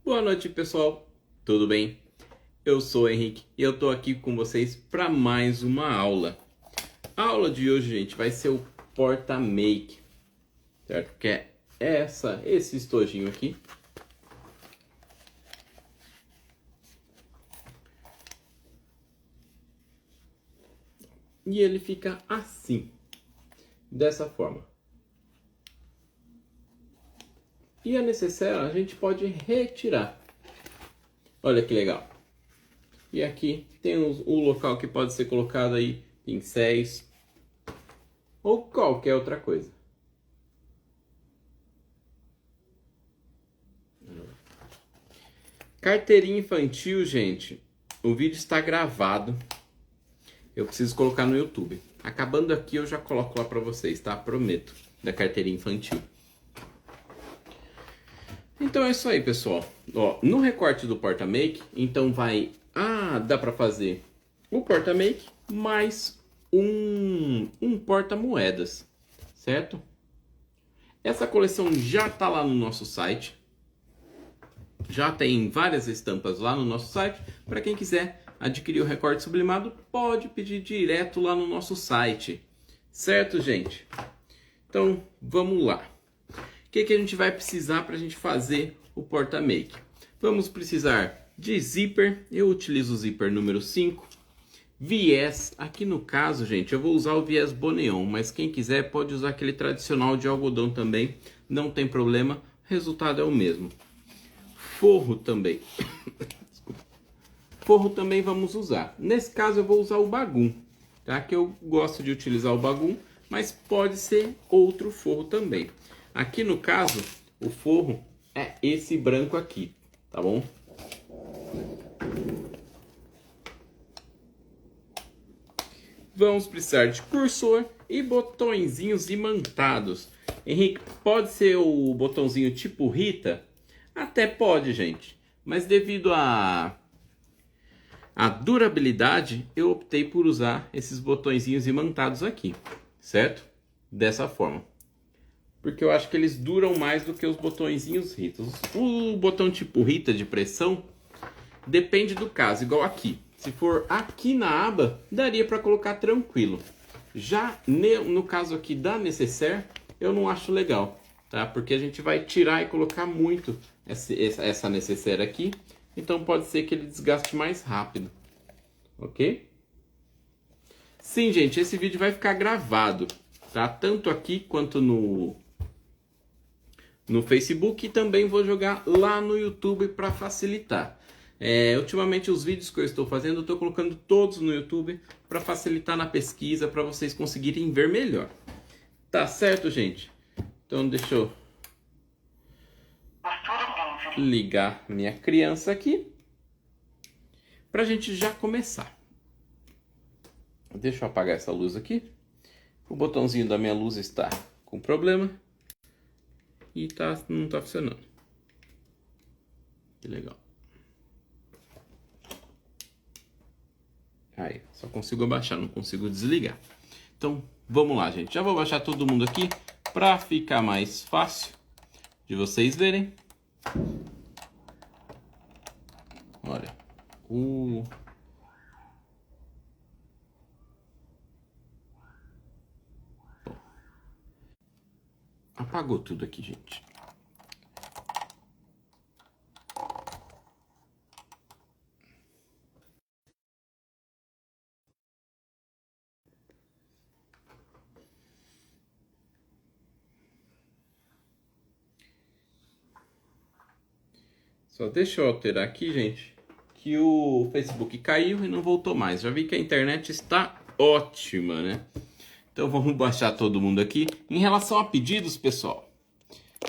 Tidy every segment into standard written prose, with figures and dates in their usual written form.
Boa noite, pessoal. Tudo bem? Eu sou o Henrique e eu tô aqui com vocês para mais uma aula. A aula de hoje, gente, vai ser o porta-make, certo? Que é esse estojinho aqui. E ele fica assim, dessa forma. E a necessaire a gente pode retirar. Olha que legal. E aqui tem o local que pode ser colocado aí pincéis ou qualquer outra coisa. Carteirinha infantil, gente. O vídeo está gravado. Eu preciso colocar no YouTube. Acabando aqui eu já coloco lá para vocês, tá? Prometo. Da carteirinha infantil. Então é isso aí, pessoal. Ó, no recorte do porta-make, então vai... dá para fazer o porta-make mais um porta-moedas, certo? Essa coleção já tá lá no nosso site. Já tem várias estampas lá no nosso site. Para quem quiser adquirir o recorte sublimado, pode pedir direto lá no nosso site. Certo, gente? Então, vamos lá. O que a gente vai precisar para a gente fazer o porta-make? Vamos precisar de zíper. Eu utilizo o zíper número 5. Viés. Aqui no caso, gente, eu vou usar o viés Boneon. Mas quem quiser pode usar aquele tradicional de algodão também. Não tem problema. O resultado é o mesmo. Forro também. Forro também vamos usar. Nesse caso eu vou usar o Bagum, tá? Que eu gosto de utilizar o Bagum, mas pode ser outro forro também. Aqui no caso, o forro é esse branco aqui, tá bom? Vamos precisar de cursor e botõezinhos imantados. Henrique, pode ser o botãozinho tipo Rita? Até pode, gente. Mas devido a durabilidade, eu optei por usar esses botõezinhos imantados aqui, certo? Dessa forma. Porque eu acho que eles duram mais do que os botõezinhos Rita. O botão tipo Rita de pressão depende do caso, igual aqui. Se for aqui na aba, daria para colocar tranquilo. Já no caso aqui da necessaire, eu não acho legal, tá? Porque a gente vai tirar e colocar muito essa necessaire aqui. Então pode ser que ele desgaste mais rápido, ok? Sim, gente, esse vídeo vai ficar gravado, tá? Tanto aqui quanto no Facebook, e também vou jogar lá no YouTube para facilitar. Ultimamente os vídeos que eu estou fazendo, eu estou colocando todos no YouTube para facilitar na pesquisa, para vocês conseguirem ver melhor. Tá certo, gente? Então deixa eu ligar minha criança aqui para a gente já começar. Deixa eu apagar essa luz aqui. O botãozinho da minha luz está com problema e não está funcionando. Que legal. Aí, só consigo abaixar, não consigo desligar. Então, vamos lá, gente. Já vou baixar todo mundo aqui para ficar mais fácil de vocês verem. Olha, apagou tudo aqui, gente. Só deixa eu alterar aqui, gente, que o Facebook caiu e não voltou mais. Já vi que a internet está ótima, né? Então vamos baixar todo mundo aqui. Em relação a pedidos, pessoal,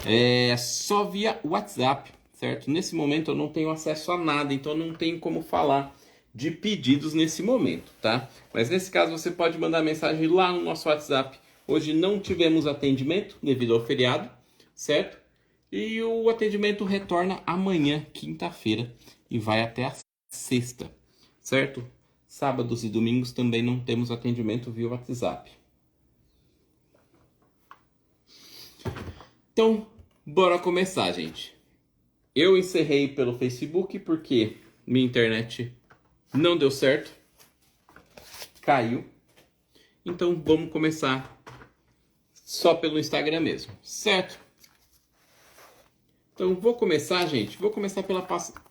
é só via WhatsApp, certo? Nesse momento eu não tenho acesso a nada, então não tenho como falar de pedidos nesse momento, tá? Mas nesse caso você pode mandar mensagem lá no nosso WhatsApp. Hoje não tivemos atendimento devido ao feriado, certo? E o atendimento retorna amanhã, quinta-feira, e vai até a sexta, certo? Sábados e domingos também não temos atendimento via WhatsApp. Então, bora começar, gente. eu encerrei pelo Facebook porque minha internet não deu certo, caiu. Então vamos começar só pelo Instagram mesmo, certo? Então vou começar, gente,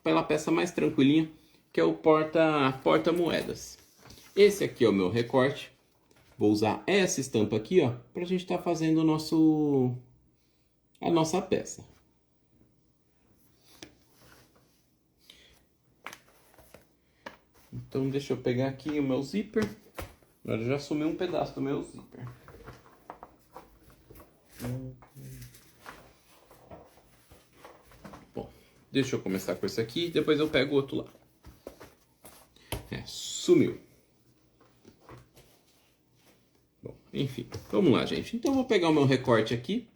pela peça mais tranquilinha, que é o porta-moedas. Esse aqui é o meu recorte. Vou usar essa estampa aqui, ó, pra gente estar fazendo a nossa peça. Então deixa eu pegar aqui o meu zíper. Agora eu já sumiu um pedaço do meu zíper. Bom, deixa eu começar com esse aqui, depois eu pego o outro lá. Sumiu. Bom, enfim, vamos lá, gente. Então eu vou pegar o meu recorte aqui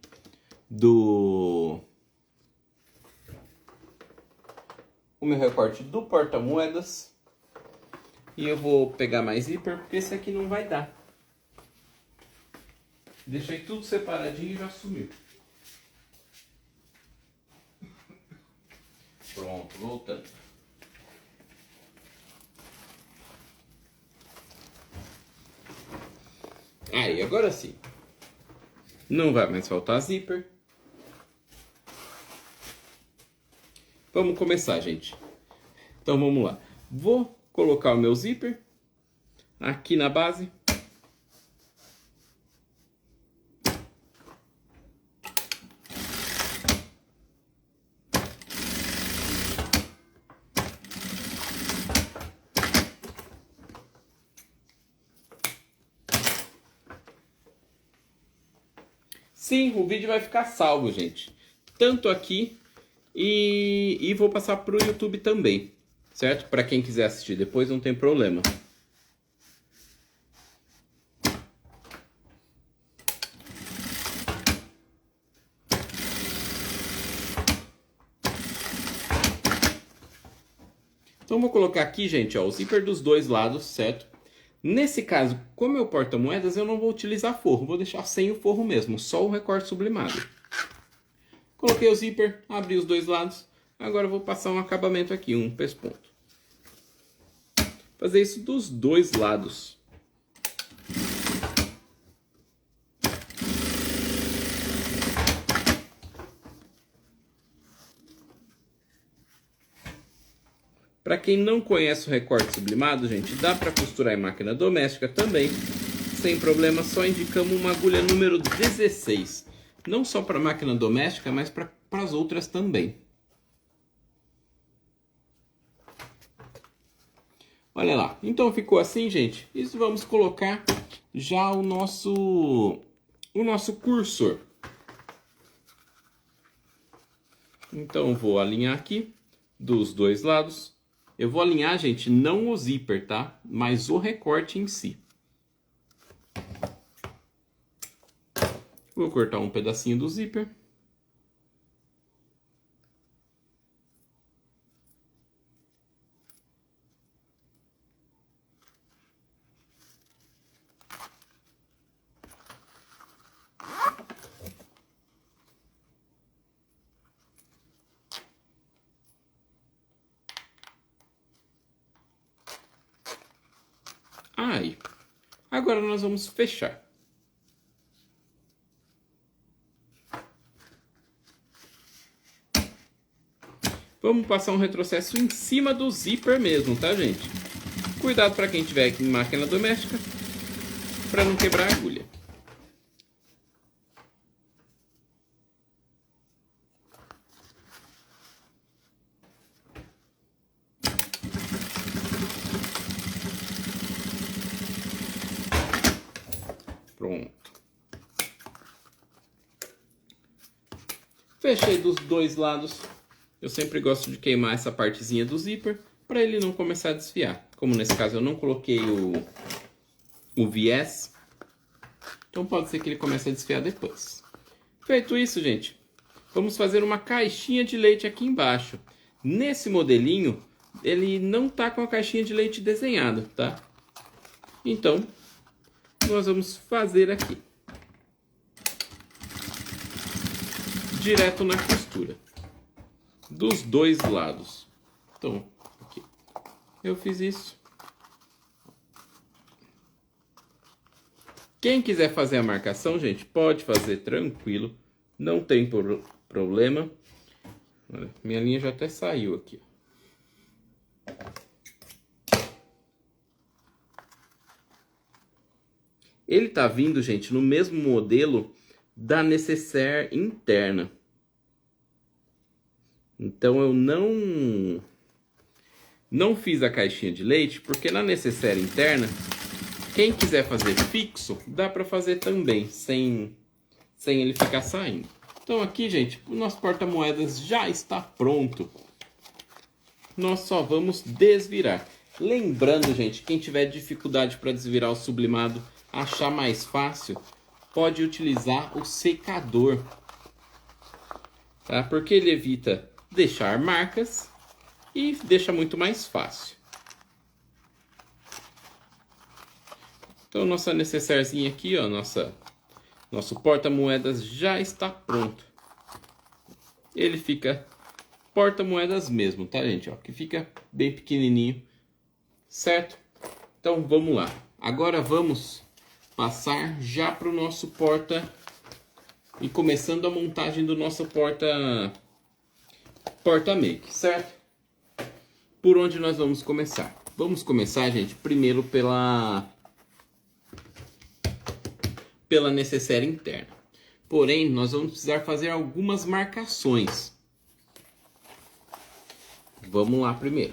o meu recorte do porta-moedas. E eu vou pegar mais zíper, porque esse aqui não vai dar. Deixei tudo separadinho e já sumiu. Pronto, voltando. Aí, agora sim. Não vai mais faltar zíper. Vamos começar, gente. Então vamos lá. Vou colocar o meu zíper aqui na base. Sim, o vídeo vai ficar salvo, gente. Tanto aqui e vou passar para o YouTube também, certo? Para quem quiser assistir depois, não tem problema. Então vou colocar aqui, gente, ó, o zíper dos dois lados, certo? Nesse caso, como é o porta-moedas, eu não vou utilizar forro, vou deixar sem o forro mesmo, só o recorte sublimado. Coloquei o zíper, abri os dois lados, agora eu vou passar um acabamento aqui, um pesponto. Fazer isso dos dois lados. Para quem não conhece o recorte sublimado, gente, dá para costurar em máquina doméstica também, sem problema, só indicamos uma agulha número 16. Não só para máquina doméstica, mas para as outras também. Olha lá, então ficou assim, gente. Isso vamos colocar já o nosso cursor. Então vou alinhar aqui dos dois lados. Eu vou alinhar, gente, não o zíper, tá? Mas o recorte em si. Vou cortar um pedacinho do zíper. Aí, agora nós vamos fechar. Vamos passar um retrocesso em cima do zíper mesmo, tá, gente? Cuidado para quem tiver aqui em máquina doméstica, para não quebrar a agulha. Pronto. Fechei dos dois lados. Eu sempre gosto de queimar essa partezinha do zíper para ele não começar a desfiar. Como nesse caso eu não coloquei o viés, então pode ser que ele comece a desfiar depois. Feito isso, gente, vamos fazer uma caixinha de leite aqui embaixo. Nesse modelinho, ele não tá com a caixinha de leite desenhada, tá? Então, nós vamos fazer aqui. Direto na costura. dos dois lados. Então, aqui. Eu fiz isso. Quem quiser fazer a marcação, gente, pode fazer tranquilo. Não tem problema. Olha, minha linha já até saiu aqui. Ele tá vindo, gente, no mesmo modelo da necessaire interna. Então eu não fiz a caixinha de leite, porque na necessaire interna, quem quiser fazer fixo, dá para fazer também, sem ele ficar saindo. Então aqui, gente, o nosso porta-moedas já está pronto. Nós só vamos desvirar. Lembrando, gente, quem tiver dificuldade para desvirar o sublimado, achar mais fácil, pode utilizar o secador, tá? Porque ele evita deixar marcas e deixa muito mais fácil. Então nossa necessairezinha aqui, ó, nosso porta-moedas já está pronto. Ele fica porta-moedas mesmo, tá, gente? Ó, que fica bem pequenininho, certo? Então vamos lá. Agora vamos passar já para o nosso porta e começando a montagem do nosso porta-make, certo? Por onde nós vamos começar? Vamos começar, gente, primeiro pela necessaire interna. Porém, nós vamos precisar fazer algumas marcações. Vamos lá primeiro.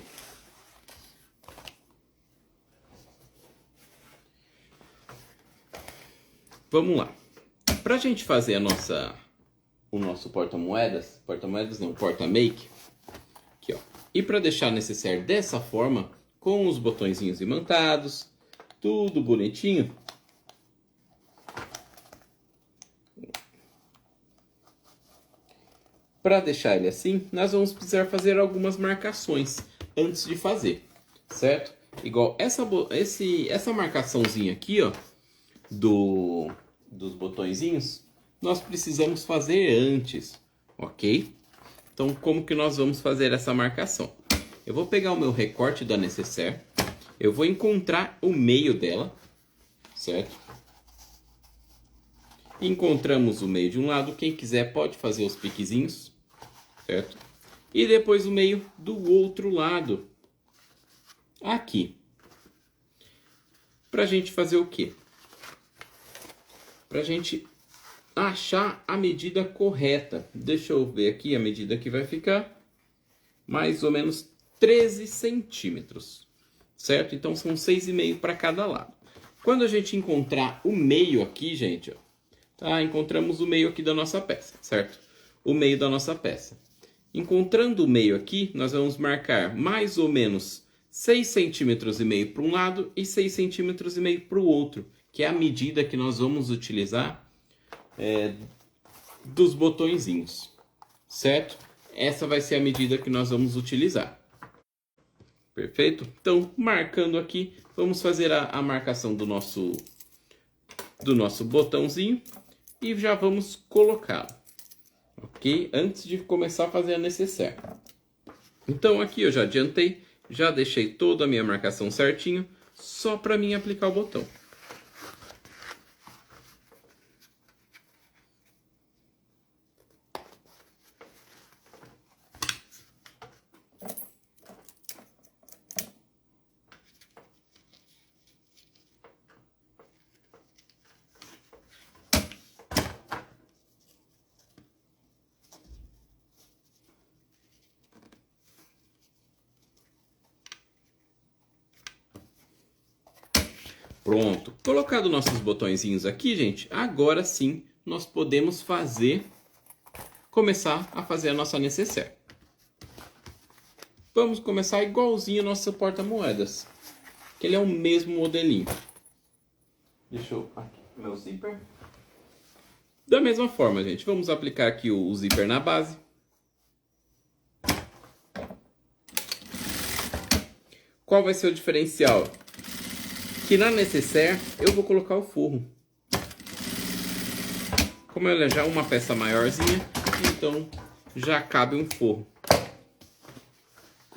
Vamos lá. Para a gente fazer o nosso porta-moedas não, porta-make, aqui, ó. E para deixar a necessaire dessa forma, com os botõezinhos imantados, tudo bonitinho. Para deixar ele assim, nós vamos precisar fazer algumas marcações antes de fazer, certo? Igual essa marcaçãozinha aqui, ó, dos botõezinhos, nós precisamos fazer antes, ok? Então, como que nós vamos fazer essa marcação? Eu vou pegar o meu recorte da necessaire, eu vou encontrar o meio dela, certo? Encontramos o meio de um lado, quem quiser pode fazer os piquezinhos, certo? E depois o meio do outro lado, aqui. Pra gente fazer o quê? Pra gente achar a medida correta. Deixa eu ver aqui, a medida que vai ficar mais ou menos 13 centímetros, certo? Então são 6,5 para cada lado. Quando a gente encontrar o meio aqui, gente, ó, tá? Encontramos o meio aqui da nossa peça, certo? O meio da nossa peça. Encontrando o meio aqui, nós vamos marcar mais ou menos 6,5 centímetros para um lado e 6,5 centímetros para o outro, que é a medida que nós vamos utilizar dos botõezinhos, certo? Essa vai ser a medida que nós vamos utilizar. Perfeito? Então, marcando aqui, vamos fazer a marcação do nosso botãozinho e já vamos colocá-lo. Ok? Antes de começar a fazer a necessaire. Então aqui eu já adiantei, já deixei toda a minha marcação certinho, só para mim aplicar o botão. Pronto. Colocado nossos botõezinhos aqui, gente, agora sim nós podemos começar a fazer a nossa necessaire. Vamos começar igualzinho o nosso porta-moedas, que ele é o mesmo modelinho. Deixa eu aqui meu zíper. Da mesma forma, gente, vamos aplicar aqui o zíper na base. Qual vai ser o diferencial? Que na necessaire eu vou colocar o forro. Como ela é já uma peça maiorzinha, então já cabe um forro.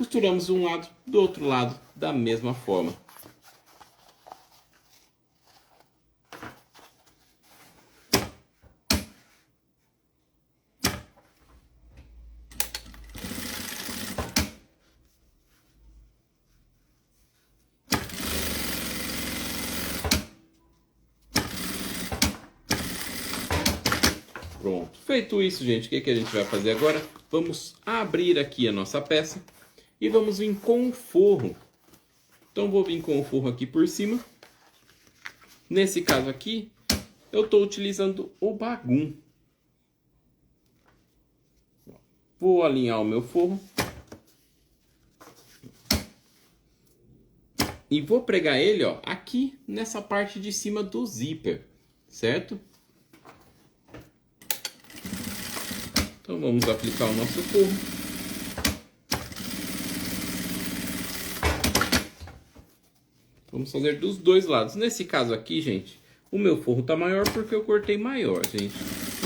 costuramos de um lado, do outro lado, da mesma forma. Pronto. Feito isso, gente, o que a gente vai fazer agora? Vamos abrir aqui a nossa peça e vamos vir com o forro. Então, vou vir com o forro aqui por cima. Nesse caso aqui, eu estou utilizando o bagum. Vou alinhar o meu forro. E vou pregar ele, ó, aqui nessa parte de cima do zíper, certo? Então vamos aplicar o nosso forro. Vamos fazer dos dois lados. Nesse caso aqui, gente, o meu forro tá maior porque eu cortei maior, gente.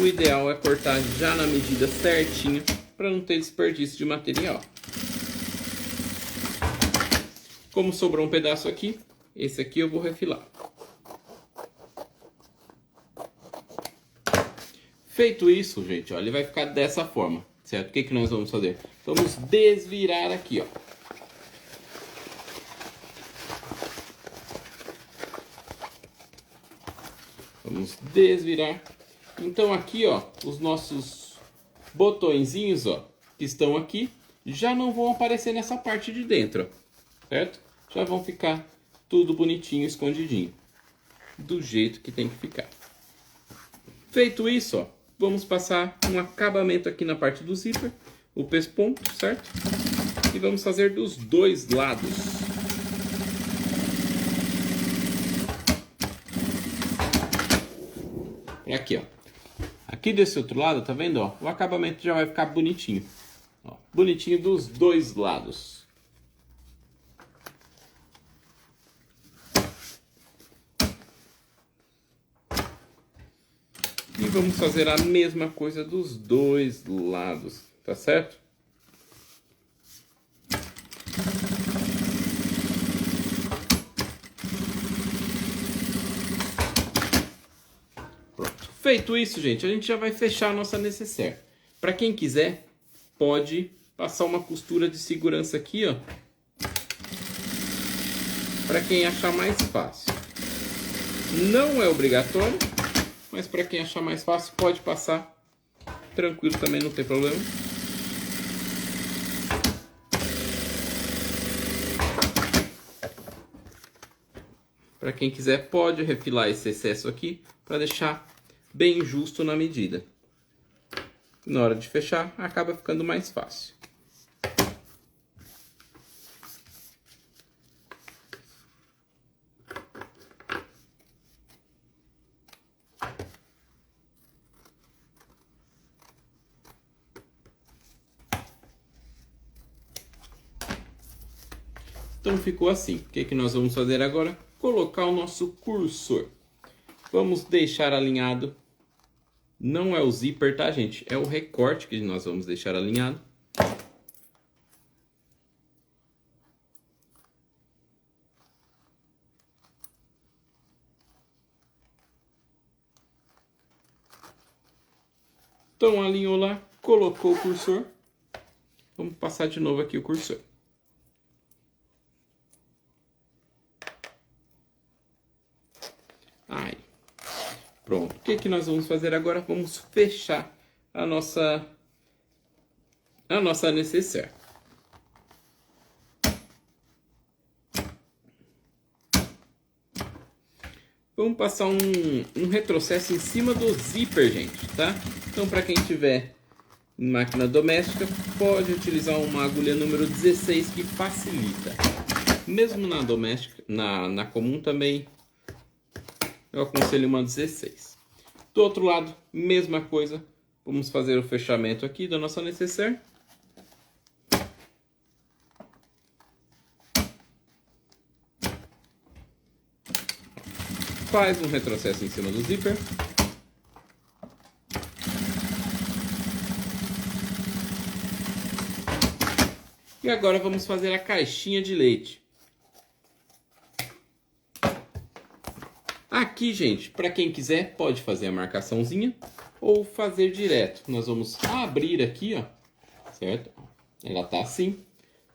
O ideal é cortar já na medida certinha para não ter desperdício de material. Como sobrou um pedaço aqui, esse aqui eu vou refilar. Feito isso, gente, ó, ele vai ficar dessa forma, certo? O que nós vamos fazer? Vamos desvirar aqui, ó. Vamos desvirar. Então aqui, ó, os nossos botõezinhos, ó, que estão aqui, já não vão aparecer nessa parte de dentro, ó, certo? Já vão ficar tudo bonitinho, escondidinho, do jeito que tem que ficar. Feito isso, ó, vamos passar um acabamento aqui na parte do zíper, o pesponto, certo? E vamos fazer dos dois lados. Aqui, ó. Aqui desse outro lado, tá vendo, ó? O acabamento já vai ficar bonitinho. Ó, bonitinho dos dois lados. E vamos fazer a mesma coisa dos dois lados, tá certo? Pronto. Feito isso, gente, a gente já vai fechar a nossa necessaire. Para quem quiser, pode passar uma costura de segurança aqui, ó. Para quem achar mais fácil. Não é obrigatório. Mas para quem achar mais fácil, pode passar tranquilo também, não tem problema. Para quem quiser, pode refilar esse excesso aqui para deixar bem justo na medida. Na hora de fechar, acaba ficando mais fácil. Então ficou assim. O que nós vamos fazer agora? Colocar o nosso cursor. Vamos deixar alinhado. Não é o zíper, tá, gente? É o recorte que nós vamos deixar alinhado. Então alinhou lá, colocou o cursor. Vamos passar de novo aqui o cursor. Aí. Pronto. O que nós vamos fazer agora? Vamos fechar a nossa necessaire. Vamos passar um retrocesso em cima do zíper, gente, tá? Então, para quem tiver em máquina doméstica, pode utilizar uma agulha número 16 que facilita. Mesmo na doméstica, na comum também, eu aconselho uma 16. Do outro lado, mesma coisa. Vamos fazer o fechamento aqui da nossa necessaire. Faz um retrocesso em cima do zíper. E agora vamos fazer a caixinha de leite. Aqui, gente, para quem quiser, pode fazer a marcaçãozinha ou fazer direto. Nós vamos abrir aqui, ó, certo? Ela tá assim.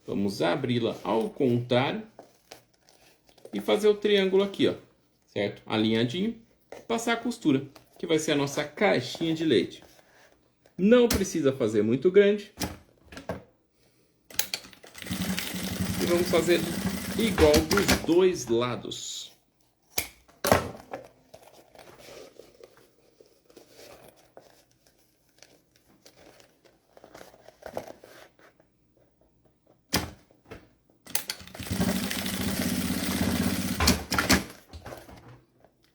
Vamos abri-la ao contrário e fazer o triângulo aqui, ó, certo? Alinhadinho, passar a costura, que vai ser a nossa caixinha de leite. Não precisa fazer muito grande. E vamos fazer igual dos dois lados.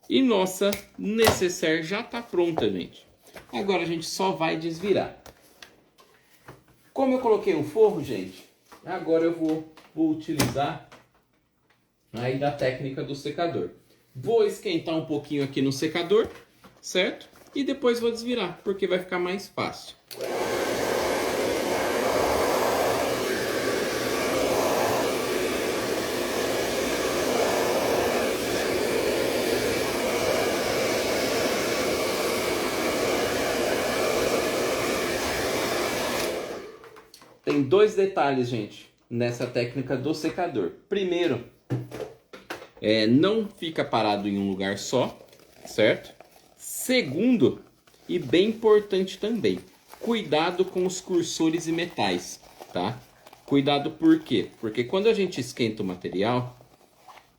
E nossa necessaire já está pronta, gente. Agora a gente só vai desvirar. Como eu coloquei um forro, gente, agora eu vou utilizar aí da técnica do secador. Vou esquentar um pouquinho aqui no secador, certo? E depois vou desvirar, porque vai ficar mais fácil. Tem dois detalhes, gente, nessa técnica do secador. Primeiro, não fica parado em um lugar só, certo? Segundo, e bem importante também, cuidado com os cursores e metais, tá? Cuidado por quê? Porque quando a gente esquenta o material,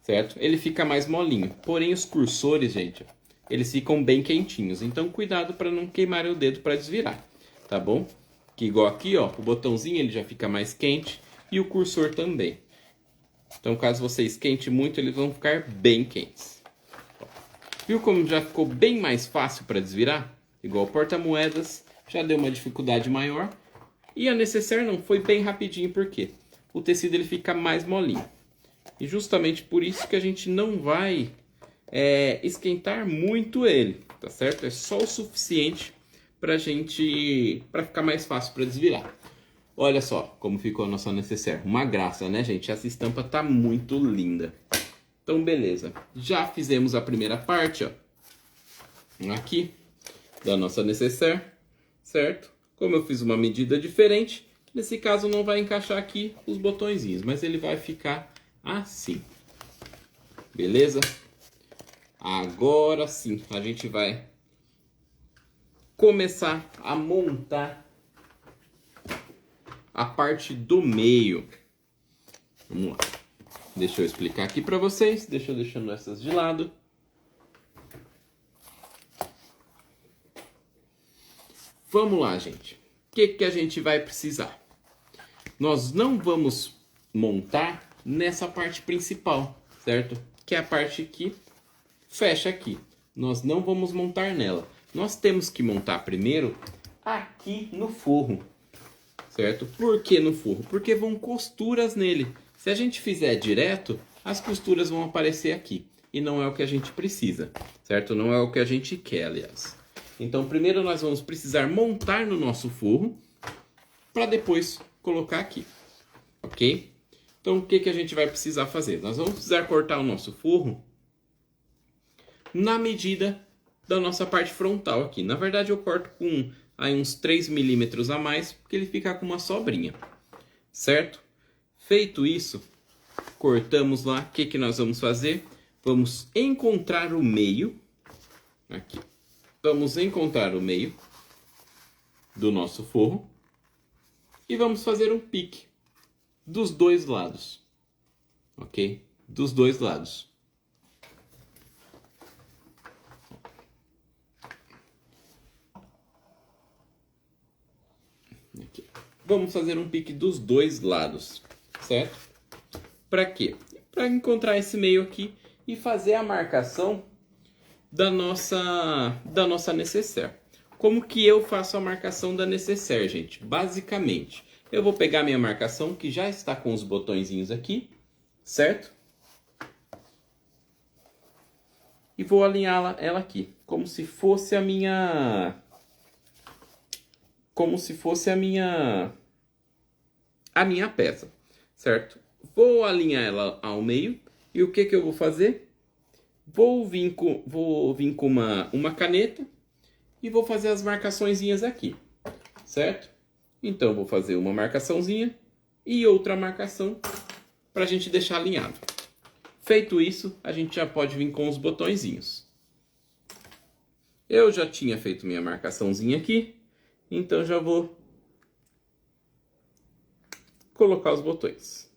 certo? Ele fica mais molinho. Porém, os cursores, gente, eles ficam bem quentinhos. Então, cuidado para não queimar o dedo para desvirar, tá bom? Que igual aqui, ó, o botãozinho ele já fica mais quente e o cursor também. Então, caso você esquente muito, eles vão ficar bem quentes. Viu como já ficou bem mais fácil para desvirar? Igual o porta-moedas, já deu uma dificuldade maior. E a necessaire não, foi bem rapidinho, porque o tecido ele fica mais molinho. E justamente por isso que a gente não vai esquentar muito ele, tá certo? É só o suficiente para ficar mais fácil para desvirar. Olha só como ficou a nossa necessaire. Uma graça, né, gente? Essa estampa tá muito linda. Então, beleza. Já fizemos a primeira parte, ó. Aqui, da nossa necessaire, certo? Como eu fiz uma medida diferente, nesse caso não vai encaixar aqui os botõezinhos, mas ele vai ficar assim. Beleza? Agora sim, a gente vai começar a montar a parte do meio. Vamos lá. Deixa eu explicar aqui para vocês. Deixa eu deixando essas de lado. Vamos lá, gente. O que a gente vai precisar? Nós não vamos montar nessa parte principal, certo? Que é a parte que fecha aqui. Nós não vamos montar nela. Nós temos que montar primeiro aqui no forro, certo? Por que no forro? Porque vão costuras nele. Se a gente fizer direto, as costuras vão aparecer aqui. E não é o que a gente precisa, certo? Não é o que a gente quer, aliás. Então, primeiro nós vamos precisar montar no nosso forro, para depois colocar aqui, ok? Então, o que a gente vai precisar fazer? Nós vamos precisar cortar o nosso forro na medida da nossa parte frontal aqui. Na verdade, eu corto com aí uns 3 milímetros a mais, porque ele fica com uma sobrinha, certo? Feito isso, cortamos lá. O que nós vamos fazer? Vamos encontrar o meio, aqui. Vamos encontrar o meio do nosso forro e vamos fazer um pique dos dois lados, ok? Dos dois lados. Aqui. Vamos fazer um pique dos dois lados, certo? Para quê? Para encontrar esse meio aqui e fazer a marcação da nossa necessaire. Como que eu faço a marcação da necessaire, gente? Basicamente, eu vou pegar minha marcação que já está com os botõezinhos aqui, certo? E vou alinhá-la ela aqui, como se fosse a minha a minha peça, certo? Vou alinhar ela ao meio e o que que eu vou fazer? Vou vir com uma caneta e vou fazer as marcaçõezinhas aqui, certo? Então, vou fazer uma marcaçãozinha e outra marcação para a gente deixar alinhado. Feito isso, a gente já pode vir com os botõezinhos. Eu já tinha feito minha marcaçãozinha aqui, então já vou colocar os botões.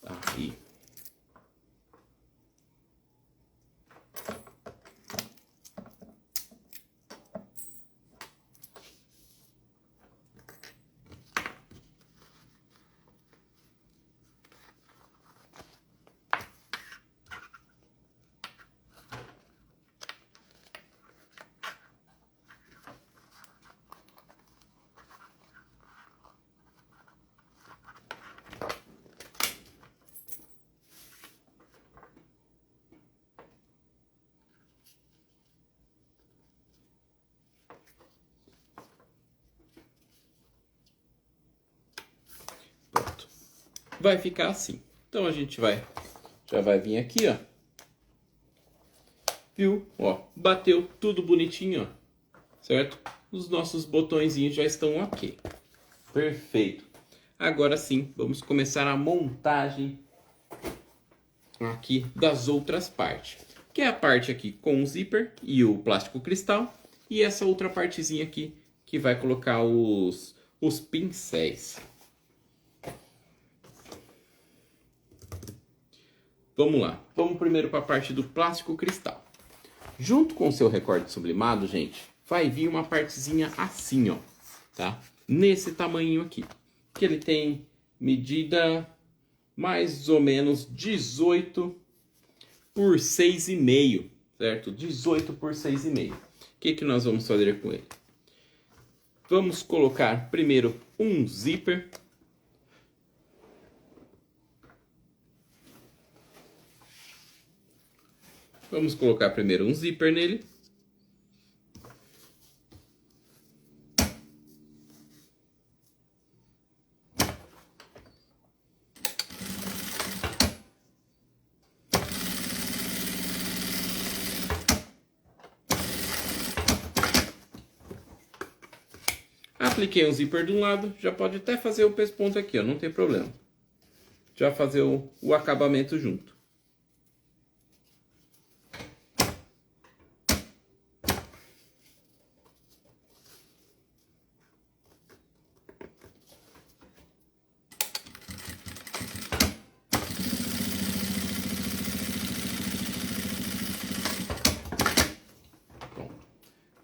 Aqui. Pronto. Vai ficar assim. Então a gente já vai vir aqui, ó. Viu? Ó, bateu tudo bonitinho, ó. Certo? Os nossos botõezinhos já estão ok. Perfeito. Agora sim, vamos começar a montagem aqui das outras partes. Que é a parte aqui com o zíper e o plástico cristal. E essa outra partezinha aqui que vai colocar os pincéis. Vamos lá. Vamos primeiro para a parte do plástico cristal. Junto com o seu recorte sublimado, gente, vai vir uma partezinha assim, ó, tá? Nesse tamanho aqui, que ele tem medida mais ou menos 18 por 6,5, certo? 18 por 6,5. O que que nós vamos fazer com ele? Vamos colocar primeiro um zíper. Vamos colocar primeiro um zíper nele. Apliquei um zíper de um lado, já pode até fazer o pesponto aqui, ó, não tem problema. Já fazer o acabamento junto.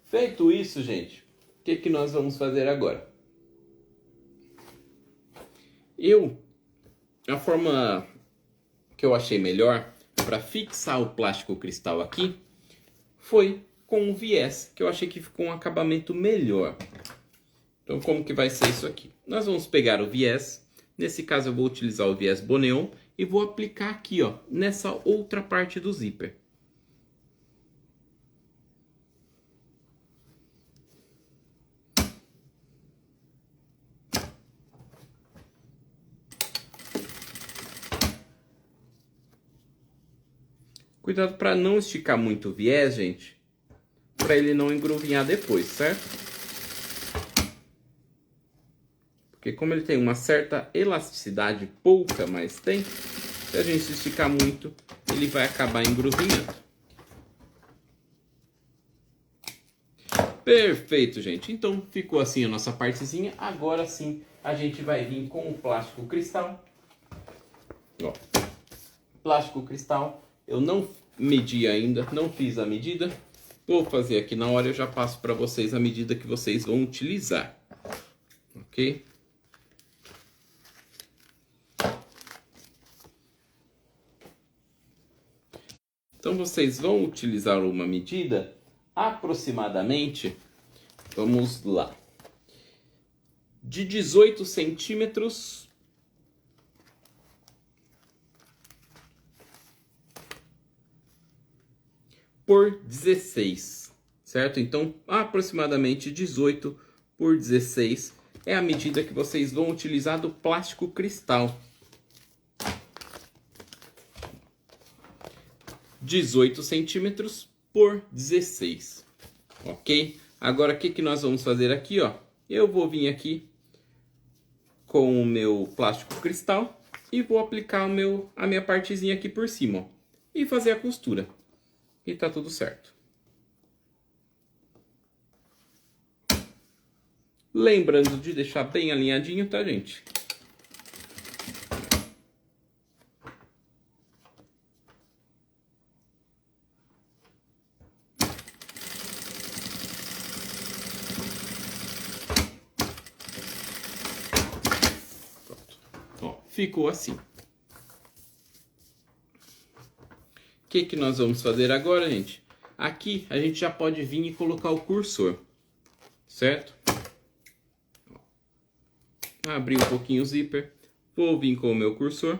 Feito isso, gente, o que que nós vamos fazer agora? A forma que eu achei melhor para fixar o plástico cristal aqui foi com o viés, que eu achei que ficou um acabamento melhor. Então, como que vai ser isso aqui? Nós vamos pegar o viés, nesse caso eu vou utilizar o viés Boneon e vou aplicar aqui, ó, nessa outra parte do zíper. Cuidado para não esticar muito o viés, gente, para ele não engruvinhar depois, certo? Porque como ele tem uma certa elasticidade, pouca, mas tem, se a gente esticar muito, ele vai acabar engruvinhando. Perfeito, gente. Então ficou assim a nossa partezinha. Agora sim a gente vai vir com o plástico cristal. Ó, plástico cristal. Eu não medi ainda, não fiz a medida. Vou fazer aqui na hora, eu já passo para vocês a medida que vocês vão utilizar. Ok? Então vocês vão utilizar uma medida aproximadamente, vamos lá, de 18 centímetros por 16 certo? Então, aproximadamente 18 por 16 é a medida que vocês vão utilizar do plástico cristal. 18 centímetros por 16, ok? Agora, o que nós vamos fazer aqui, ó? Eu vou vir aqui com o meu plástico cristal e vou aplicar a minha partezinha aqui por cima, ó, e fazer a costura. E tá tudo certo. Lembrando de deixar bem alinhadinho, tá, gente? Pronto. Ó, ficou assim. O que nós vamos fazer agora, gente? Aqui a gente já pode vir e colocar o cursor, certo? Abrir um pouquinho o zíper, vou vir com o meu cursor.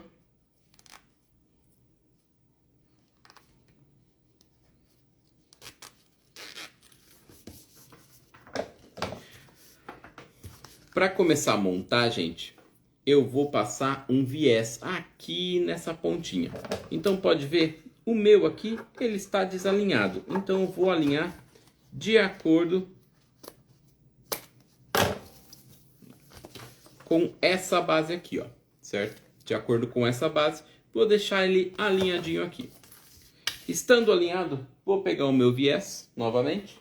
Para começar a montar, gente, eu vou passar um viés aqui nessa pontinha. Então pode ver, o meu aqui, ele está desalinhado. Então eu vou alinhar de acordo com essa base aqui, ó, certo? De acordo com essa base, vou deixar ele alinhadinho aqui. Estando alinhado, vou pegar o meu viés novamente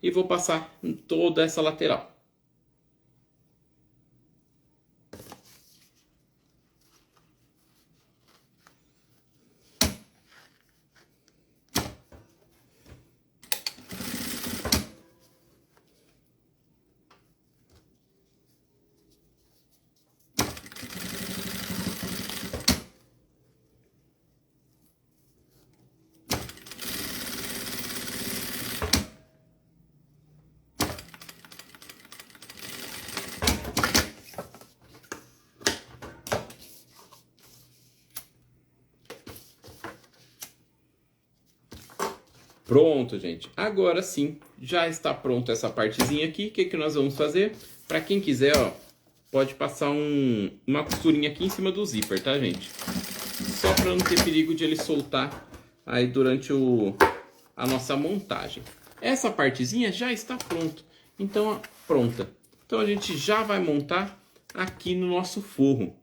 e vou passar em toda essa lateral. Pronto, gente. Agora sim, já está pronto essa partezinha aqui. O que nós vamos fazer? Para quem quiser, ó, pode passar uma costurinha aqui em cima do zíper, tá, gente? Só para não ter perigo de ele soltar aí durante a nossa montagem. Essa partezinha já está pronta. Então, ó, pronta. Então a gente já vai montar aqui no nosso forro.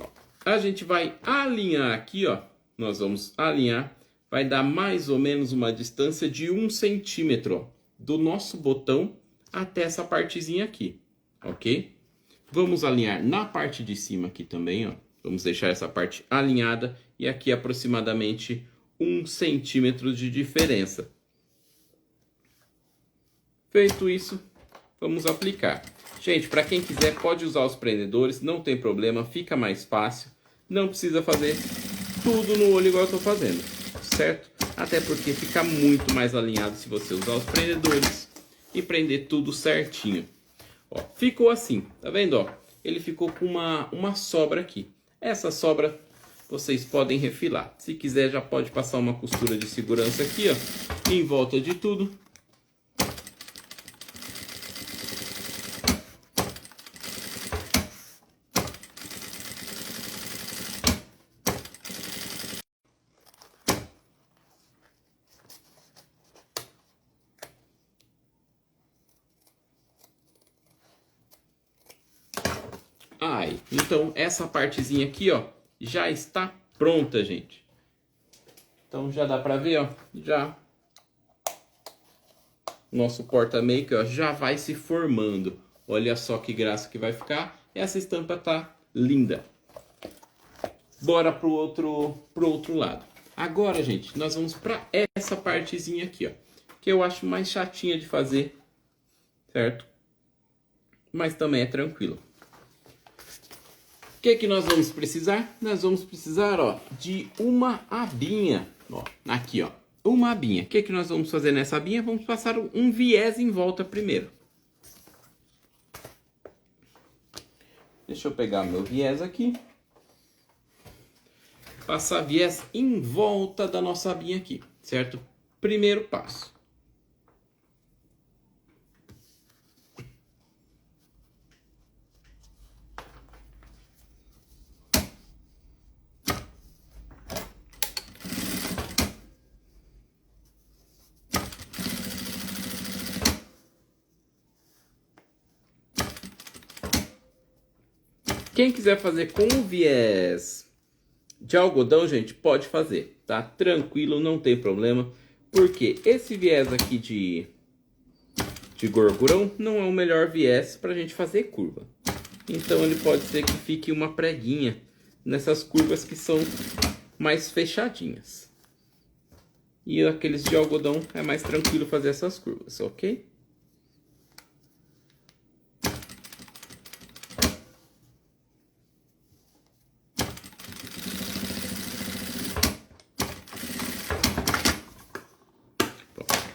Ó, a gente vai alinhar aqui, ó. Nós vamos alinhar, vai dar mais ou menos uma distância de 1 centímetro, ó, do nosso botão até essa partezinha aqui, ok? Vamos alinhar na parte de cima aqui também, ó. Vamos deixar essa parte alinhada e aqui aproximadamente 1 centímetro de diferença. Feito isso, vamos aplicar. Gente, para quem quiser pode usar os prendedores, não tem problema, fica mais fácil. Não precisa fazer tudo no olho igual eu estou fazendo, certo? Até porque fica muito mais alinhado se você usar os prendedores e prender tudo certinho. Ó, ficou assim, tá vendo? Ó, ele ficou com uma sobra aqui. Essa sobra vocês podem refilar. Se quiser já pode passar uma costura de segurança aqui, ó, em volta de tudo. Ai, então essa partezinha aqui, ó, já está pronta, gente. Então já dá pra ver, ó, já nosso porta-make, ó, já vai se formando. Olha só que graça que vai ficar. Essa estampa tá linda. Bora pro outro lado. Agora, gente, nós vamos pra essa partezinha aqui, ó, que eu acho mais chatinha de fazer, certo? Mas também é tranquilo. O que nós vamos precisar? Nós vamos precisar, ó, de uma abinha, ó, aqui, ó, uma abinha. O que nós vamos fazer nessa abinha? Vamos passar um viés em volta primeiro. Deixa eu pegar meu viés aqui. passar viés em volta da nossa abinha aqui, certo? Primeiro passo. Quem quiser fazer com viés de algodão, gente, pode fazer, tá? Tranquilo, não tem problema. Porque esse viés aqui de gorgurão não é o melhor viés para a gente fazer curva. Então ele pode ser que fique uma preguinha nessas curvas que são mais fechadinhas. E aqueles de algodão é mais tranquilo fazer essas curvas, ok?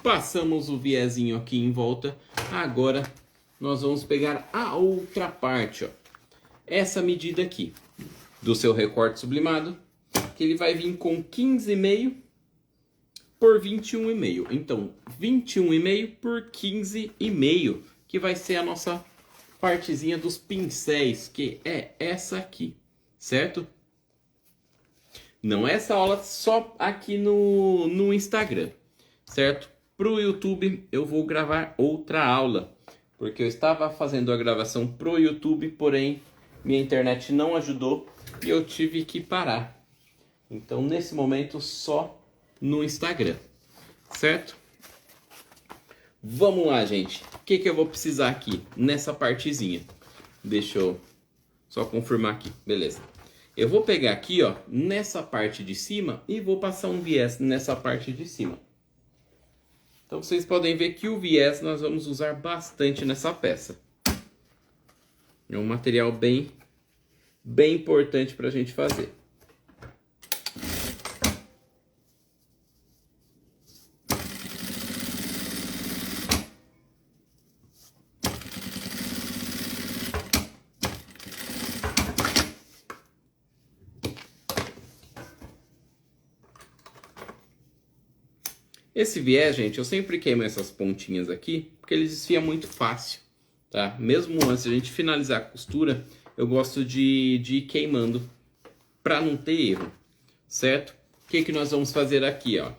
Passamos o viezinho aqui em volta. Agora nós vamos pegar a outra parte, ó. Essa medida aqui do seu recorte sublimado, que ele vai vir com 15,5 por 21,5. Então, 21,5 por 15,5, que vai ser a nossa partezinha dos pincéis, que é essa aqui, certo? Não é essa aula só aqui no Instagram, certo? Para o YouTube eu vou gravar outra aula, porque eu estava fazendo a gravação para o YouTube, porém minha internet não ajudou e eu tive que parar. Então nesse momento só no Instagram, certo? Vamos lá, gente. O que eu vou precisar aqui nessa partezinha? Deixa eu só confirmar aqui, beleza. Eu vou pegar aqui, ó, nessa parte de cima e vou passar um viés nessa parte de cima. Então vocês podem ver que o viés nós vamos usar bastante nessa peça. É um material bem importante para a gente fazer. Esse viés, gente, eu sempre queimo essas pontinhas aqui, porque ele desfia muito fácil, tá? Mesmo antes de a gente finalizar a costura, eu gosto de ir queimando para não ter erro, certo? O que nós vamos fazer aqui, ó?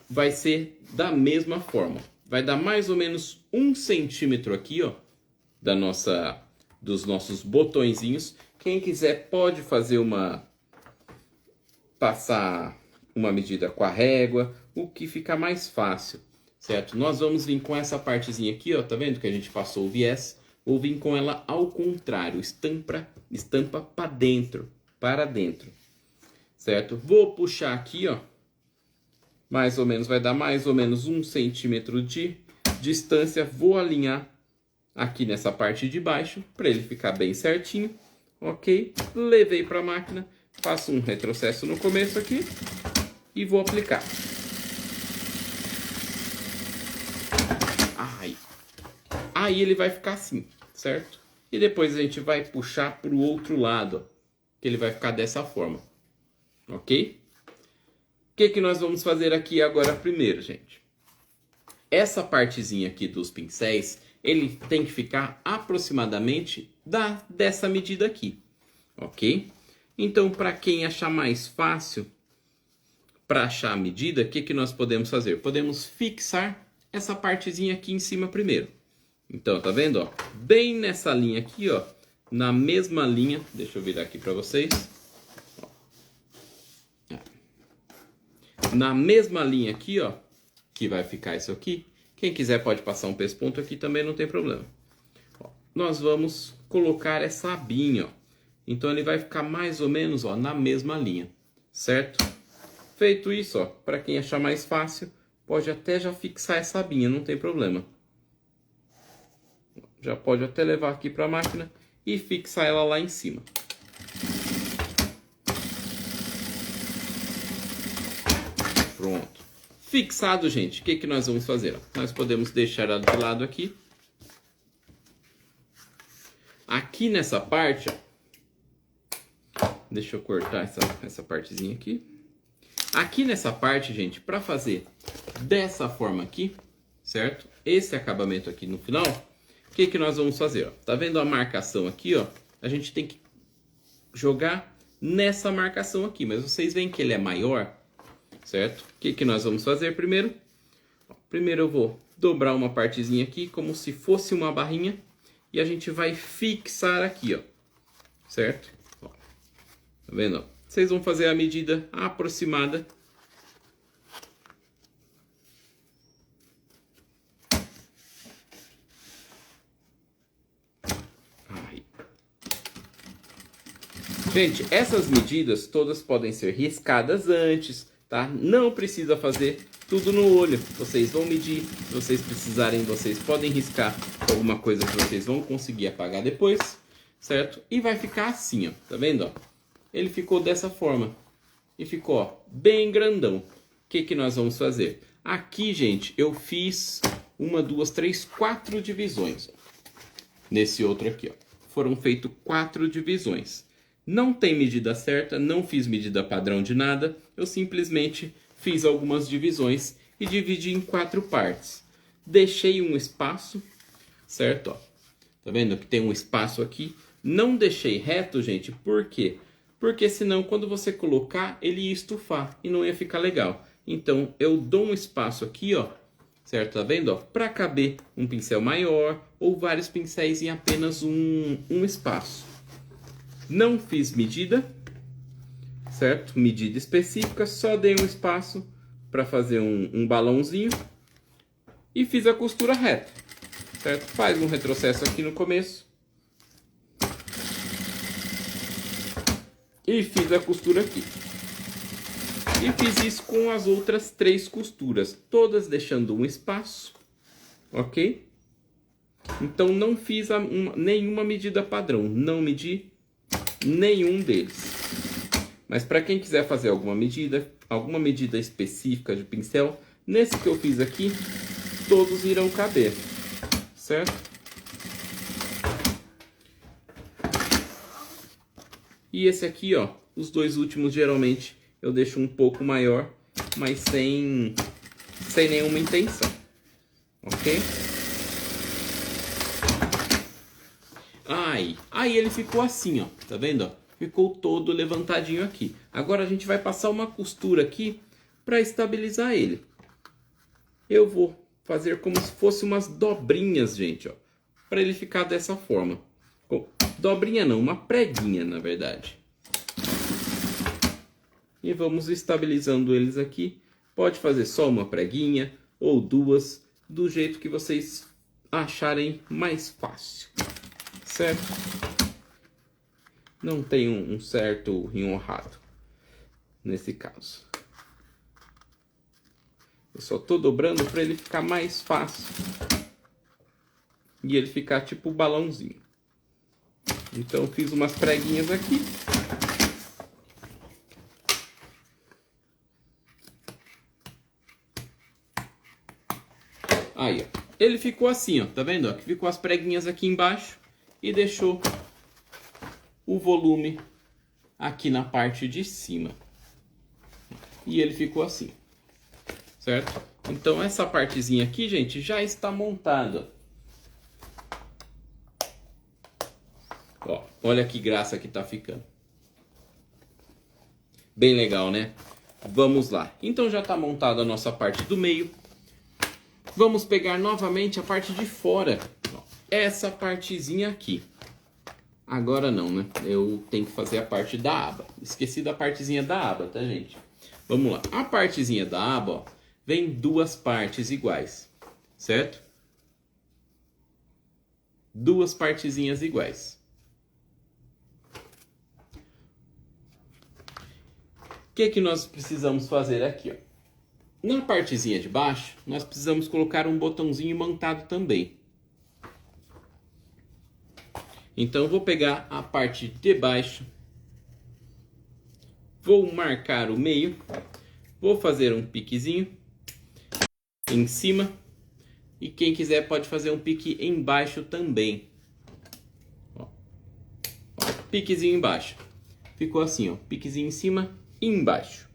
Vai ser da mesma forma. Vai dar mais ou menos 1 centímetro aqui, ó, dos nossos botõezinhos. Quem quiser pode fazer passar uma medida com a régua, o que fica mais fácil, certo? Nós vamos vir com essa partezinha aqui, ó, tá vendo que a gente passou o viés? Vou vir com ela ao contrário, estampa para dentro, certo? Vou puxar aqui, ó, mais ou menos, vai dar mais ou menos 1 centímetro de distância, vou alinhar aqui nessa parte de baixo, para ele ficar bem certinho, ok? Levei para a máquina, faço um retrocesso no começo aqui, e vou aplicar. Aí ele vai ficar assim, certo? E depois a gente vai puxar para o outro lado, ó, que ele vai ficar dessa forma, ok? O que nós vamos fazer aqui agora primeiro, gente? Essa partezinha aqui dos pincéis, ele tem que ficar aproximadamente dessa medida aqui, ok? Então, para quem achar mais fácil, para achar a medida, o que nós podemos fazer? Podemos fixar essa partezinha aqui em cima primeiro. Então, tá vendo, ó? Bem nessa linha aqui, ó, na mesma linha, deixa eu virar aqui para vocês. Na mesma linha aqui, ó, que vai ficar isso aqui. Quem quiser pode passar um pesponto aqui também, não tem problema. Ó, nós vamos colocar essa abinha, ó. Então ele vai ficar mais ou menos, ó, na mesma linha, certo? Feito isso, ó, para quem achar mais fácil, pode até já fixar essa abinha, não tem problema. Já pode até levar aqui para a máquina e fixar ela lá em cima. Pronto. Fixado, gente, o que nós vamos fazer? Ó? Nós podemos deixar ela de lado aqui. Aqui nessa parte, ó, Deixa eu cortar essa partezinha aqui. Aqui nessa parte, gente, para fazer dessa forma aqui, certo? Esse acabamento aqui no final, o que que nós vamos fazer? Ó? Tá vendo a marcação aqui, ó? A gente tem que jogar nessa marcação aqui, mas vocês veem que ele é maior, certo? O que que nós vamos fazer primeiro? Primeiro eu vou dobrar uma partezinha aqui, como se fosse uma barrinha, e a gente vai fixar aqui, ó, certo? Ó, tá vendo? Ó? Vocês vão fazer a medida aproximada. Aí. Gente, essas medidas todas podem ser riscadas antes, tá? Não precisa fazer tudo no olho. Vocês vão medir, se vocês precisarem, vocês podem riscar alguma coisa que vocês vão conseguir apagar depois, certo? E vai ficar assim, ó, tá vendo, ó? Ele ficou dessa forma e ficou, ó, bem grandão. O que que nós vamos fazer? Aqui, gente, eu fiz 1, 2, 3, 4 divisões. Ó. Nesse outro aqui, ó, foram feitas 4 divisões. Não tem medida certa, não fiz medida padrão de nada, eu simplesmente fiz algumas divisões e dividi em 4 partes. Deixei um espaço, certo? Ó, tá vendo que tem um espaço aqui? Não deixei reto, gente, por quê? Porque senão quando você colocar, ele ia estufar e não ia ficar legal. Então eu dou um espaço aqui, ó, certo? Tá vendo? Ó, para caber um pincel maior ou vários pincéis em apenas um espaço. Não fiz medida, certo? Medida específica, só dei um espaço para fazer um balãozinho e fiz a costura reta, certo? Faz um retrocesso aqui no começo. E fiz a costura aqui. E fiz isso com as outras 3 costuras, todas deixando um espaço, ok? Então não fiz nenhuma medida padrão, não medi nenhum deles. Mas para quem quiser fazer alguma medida específica de pincel, nesse que eu fiz aqui, todos irão caber, certo? E esse aqui, ó, os 2 últimos geralmente eu deixo um pouco maior, mas sem nenhuma intenção, ok? Aí ele ficou assim, ó, tá vendo? Ó? Ficou todo levantadinho aqui. Agora a gente vai passar uma costura aqui para estabilizar ele. Eu vou fazer como se fosse umas dobrinhas, gente, ó, para ele ficar dessa forma. Dobrinha não, uma preguinha, na verdade. E vamos estabilizando eles aqui. Pode fazer só uma preguinha ou 2, do jeito que vocês acharem mais fácil, certo? Não tem um certo e um errado nesse caso. Eu só tô dobrando para ele ficar mais fácil e ele ficar tipo balãozinho. Então fiz umas preguinhas aqui. Aí, ó. Ele ficou assim, ó. Tá vendo? Ó? Que ficou as preguinhas aqui embaixo e deixou o volume aqui na parte de cima. E ele ficou assim, certo? Então essa partezinha aqui, gente, já está montada. Ó, olha que graça que tá ficando. Bem legal, né? Vamos lá. Então já tá montada a nossa parte do meio. Vamos pegar novamente a parte de fora. Ó, essa partezinha aqui. Agora não, né? Eu tenho que fazer a parte da aba. Esqueci da partezinha da aba, tá, gente? Vamos lá. A partezinha da aba, ó, vem 2 partes iguais, certo? 2 partezinhas iguais. O que nós precisamos fazer aqui, ó? Na partezinha de baixo, nós precisamos colocar um botãozinho montado também. Então eu vou pegar a parte de baixo, vou marcar o meio, vou fazer um piquezinho em cima e quem quiser pode fazer um pique embaixo também. Ó, piquezinho embaixo. Ficou assim, ó, piquezinho em cima e embaixo.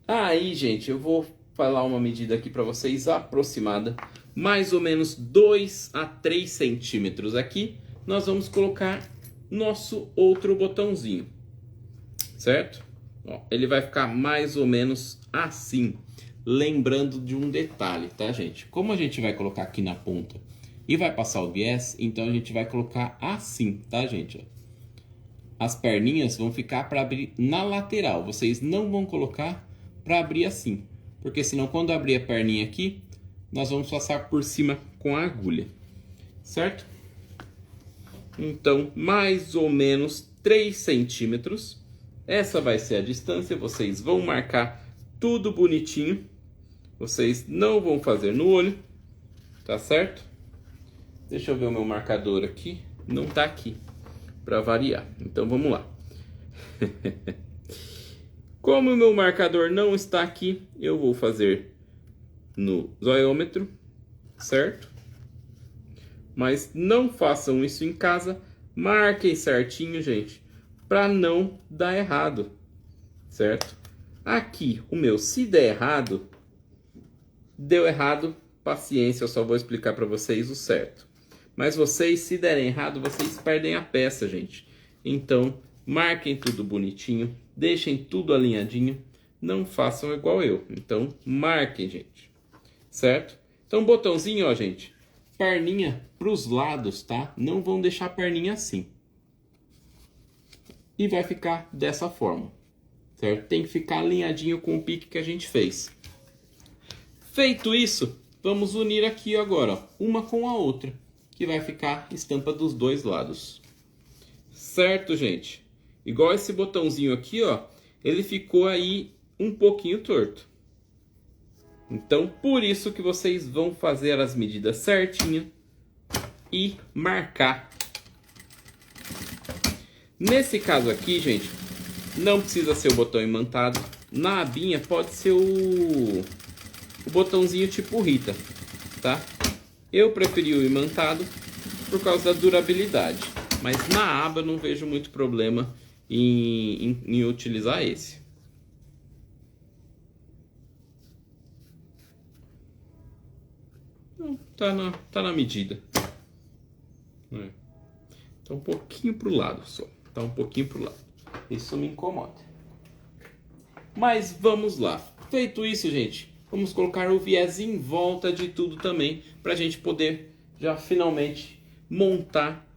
Aí, gente, eu vou falar uma medida aqui para vocês aproximada, mais ou menos 2 a 3 centímetros aqui. Nós vamos colocar nosso outro botãozinho, certo? Ó, ele vai ficar mais ou menos assim. Lembrando de um detalhe, tá, gente? Como a gente vai colocar aqui na ponta e vai passar o viés, então a gente vai colocar assim, tá, gente? As perninhas vão ficar para abrir na lateral. Vocês não vão colocar para abrir assim, porque senão quando abrir a perninha aqui, nós vamos passar por cima com a agulha, certo? Então, mais ou menos 3 centímetros. Essa vai ser a distância. Vocês vão marcar tudo bonitinho. Vocês não vão fazer no olho, tá certo? Deixa eu ver o meu marcador aqui. Não tá aqui, para variar. Então vamos lá. Como o meu marcador não está aqui, eu vou fazer no zoiômetro, certo? Mas não façam isso em casa. Marquem certinho, gente, para não dar errado, certo? Aqui, o meu, se der errado, deu errado, paciência, eu só vou explicar para vocês o certo. Mas vocês, se derem errado, vocês perdem a peça, gente. Então, marquem tudo bonitinho, deixem tudo alinhadinho, não façam igual eu. Então, marquem, gente, certo? Então, botãozinho, ó, gente, perninha para os lados, tá? Não vão deixar a perninha assim. E vai ficar dessa forma, certo? Tem que ficar alinhadinho com o pique que a gente fez. Feito isso, vamos unir aqui agora, ó, uma com a outra, que vai ficar estampa dos dois lados. Certo, gente? Igual esse botãozinho aqui, ó, ele ficou aí um pouquinho torto. Então, por isso que vocês vão fazer as medidas certinho e marcar. Nesse caso aqui, gente, não precisa ser o botão imantado. Na abinha pode ser o botãozinho tipo Rita, tá? Eu preferi o imantado por causa da durabilidade, mas na aba eu não vejo muito problema em utilizar esse. Não, tá na medida. Tá um pouquinho pro lado só. Tá um pouquinho pro lado. Isso me incomoda. Mas vamos lá. Feito isso, gente, vamos colocar o viés em volta de tudo também, para a gente poder já finalmente montar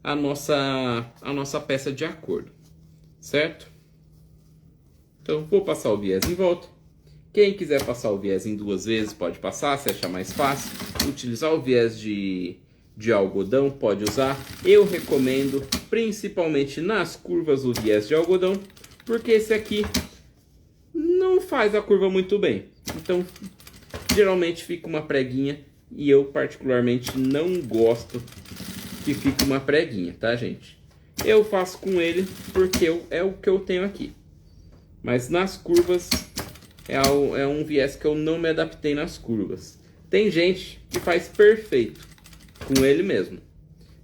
a nossa peça de acordo, certo? Então vou passar o viés em volta. Quem quiser passar o viés em 2 vezes pode passar, se achar mais fácil. Utilizar o viés de algodão pode usar. Eu recomendo principalmente nas curvas o viés de algodão, porque esse aqui não faz a curva muito bem. Então, geralmente fica uma preguinha e eu particularmente não gosto que fique uma preguinha, tá, gente? Eu faço com ele porque é o que eu tenho aqui. Mas nas curvas é um viés que eu não me adaptei nas curvas. Tem gente que faz perfeito com ele mesmo,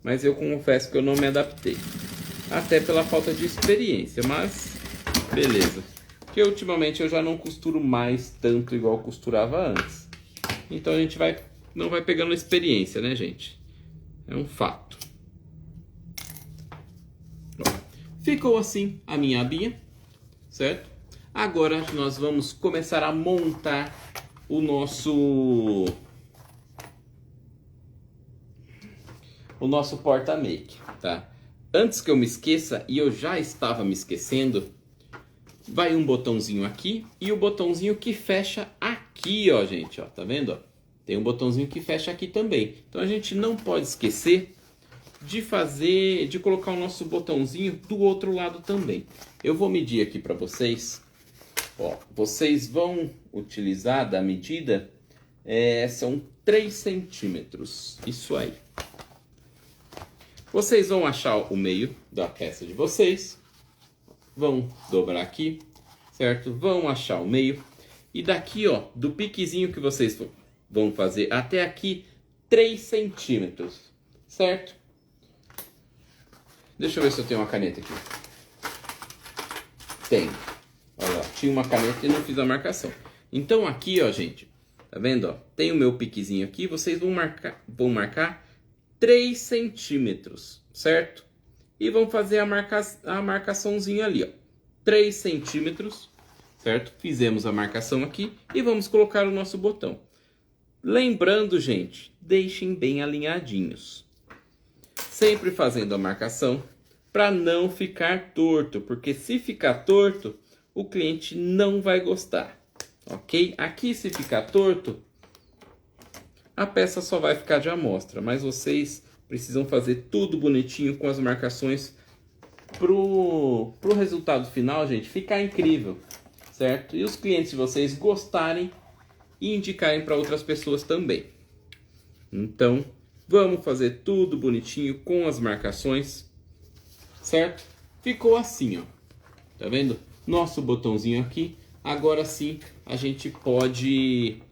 mas eu confesso que eu não me adaptei. Até pela falta de experiência, mas beleza. Porque ultimamente eu já não costuro mais tanto igual eu costurava antes. Então a gente não vai pegando experiência, né, gente? É um fato. Bom, ficou assim a minha abinha, certo? Agora nós vamos começar a montar o nosso porta-make, tá? Antes que eu me esqueça, e eu já estava me esquecendo, vai um botãozinho aqui e o botãozinho que fecha aqui, ó, gente, ó, tá vendo, ó? Tem um botãozinho que fecha aqui também. Então a gente não pode esquecer de colocar o nosso botãozinho do outro lado também. Eu vou medir aqui para vocês. Ó, vocês vão utilizar da medida, são 3 centímetros, isso aí. Vocês vão achar o meio da peça de vocês, vão dobrar aqui, certo? Vão achar o meio e daqui, ó, do piquezinho que vocês vão fazer até aqui, 3 centímetros, certo? Deixa eu ver se eu tenho uma caneta aqui. Tem. Olha lá, tinha uma caneta e não fiz a marcação. Então aqui, ó, gente, tá vendo, ó? Tem o meu piquezinho aqui, vocês vão marcar 3 centímetros, certo? E vão fazer a marcaçãozinha ali, ó. 3 centímetros, certo? Fizemos a marcação aqui e vamos colocar o nosso botão. Lembrando, gente, deixem bem alinhadinhos. Sempre fazendo a marcação para não ficar torto, porque se ficar torto, o cliente não vai gostar, ok? Aqui, se ficar torto, a peça só vai ficar de amostra, mas vocês precisam fazer tudo bonitinho com as marcações pro resultado final, gente, ficar incrível, certo? E os clientes de vocês gostarem e indicarem para outras pessoas também. Então, vamos fazer tudo bonitinho com as marcações, certo? Ficou assim, ó. Tá vendo? Nosso botãozinho aqui. Agora sim, a gente pode...